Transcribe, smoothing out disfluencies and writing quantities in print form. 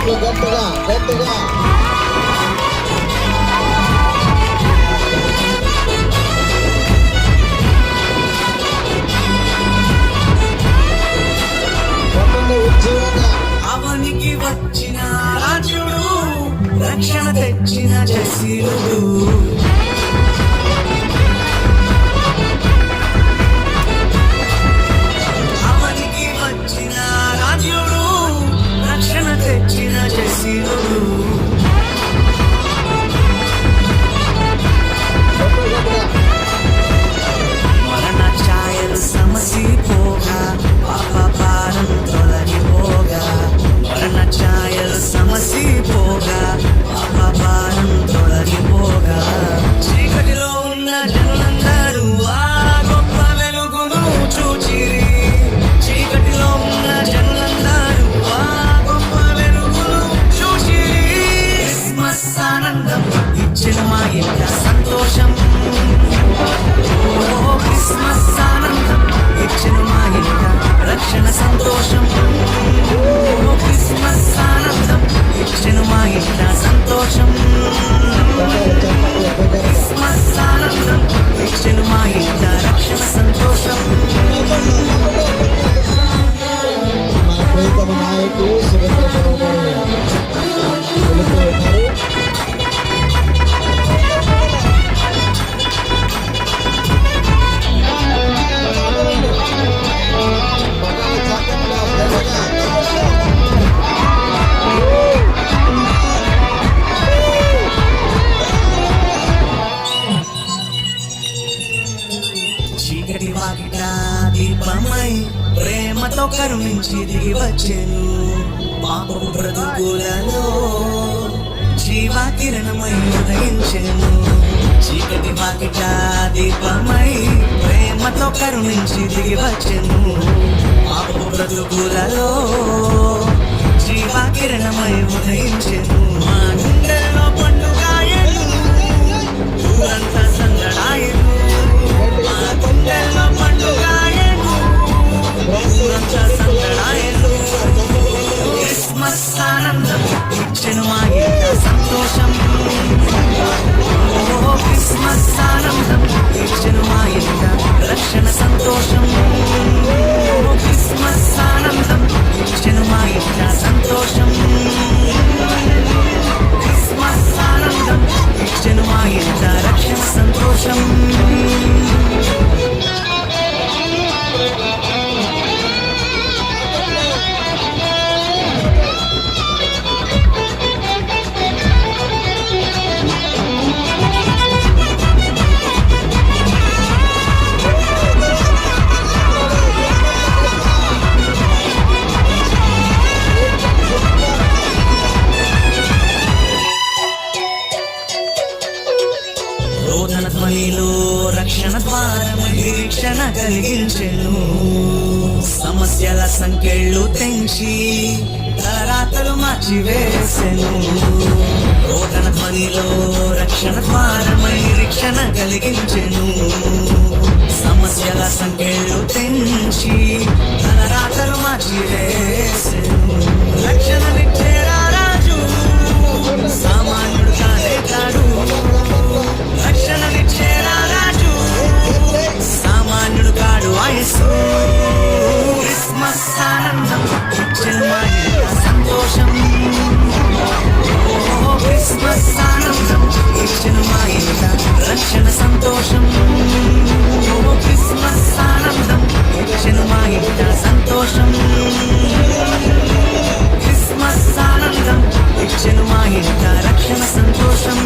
గట్టిగా గట్టిగా అవనికి వచ్చిన రాజుడు రక్షణ తెచ్చిన జసీలుడు అవనికి వచ్చిన రాజుడు రక్షణ తెచ్చిన జసీలుడు మరణ ఛాయలు సమసిపోగా పాప భారం తొలగిపోగా మరణ ఛాయలు సమసిపోగా పాప భారం తొలగిపోగా చీకటిలో ఉన్న జనులందరూ ఆ గొప్ప వెలుగును చూచిరి చీకటిలో ఉన్న జనులందరూ ఆ గొప్ప వెలుగును చూచిరి క్రిస్మస్ ఆనందం ఇచ్చిన మా ఇంట సంతోషం క్రిస్మస్ ఆనందం ఇచ్చిన మా ఇంట రక్షణ సంతోషం క్రిస్మస్ ఆనందం ఇచ్చిన మా ఇంట సంతోషం క్రిస్మస్ ఆనందం ఇచ్చిన మా ఇంట రక్షణ సంతోషం మన ప్రియతమ నాయకుడు శివశేఖరరావు గారు చీకటి వాకిట దీపమై ప్రేమతో కరుణించి దిగి వచ్చెను పాపపు బ్రతుకులలో జీవాకిరణమై ఉదయించెను చీకటి వాకిట దీపమై ప్రేమతో కరుణించి దిగి వచ్చెను పాపపు బ్రతుకులలో జీవాకిరణమై ఉదయించెను మా గుండెల్లో పండుగాయను ఊరంతా సందడాయను మా గుండెల్లో పండుగాయను ఊరంతా సందడాయను క్రిస్మస్ ఆనందం ఇచ్చెను మా ఇంట సంతోషం క్రిస్మస్ ఆనందం ఇచ్చెను మా ఇంట రక్షణ సంతోషం క్రిస్మస్ ఆనందం ఇచ్చెను మా ఇంట సంతోషం క్రిస్మస్ ఆనందం ఇచ్చెను మా ఇంట రక్షణ సంతోషం రోదన ధ్వనిలో రక్షణ ద్వారం నిరీక్షణ కలిగించెను సమస్యల సంకెళ్ళు తెంచి తలరాతలు మార్చివేసెను రోదన ధ్వనిలో రక్షణ ద్వారమై నిరీక్షణ కలిగించెను సమస్యల సంకెళ్ళు తెంచి తలరాతలు మార్చివేసెను రక్షణనిచ్చే రాజు సామాన్యుడు కాదు రక్షణనిచ్చే రాజు సామాన్యుడు కాడు ఆయసు క్రిస్మస్ ఆనందం ఇచ్చెను మా ఇంట సంతోషం క్రిస్మస్ ఆనందం ఇచ్చెను మా ఇంట రక్షణ సంతోషం క్రిస్మస్ ఆనందం ఇచ్చెను మా ఇంట సంతోషం క్రిస్మస్ ఆనందం ఇచ్చెను మా ఇంట రక్షణ సంతోషం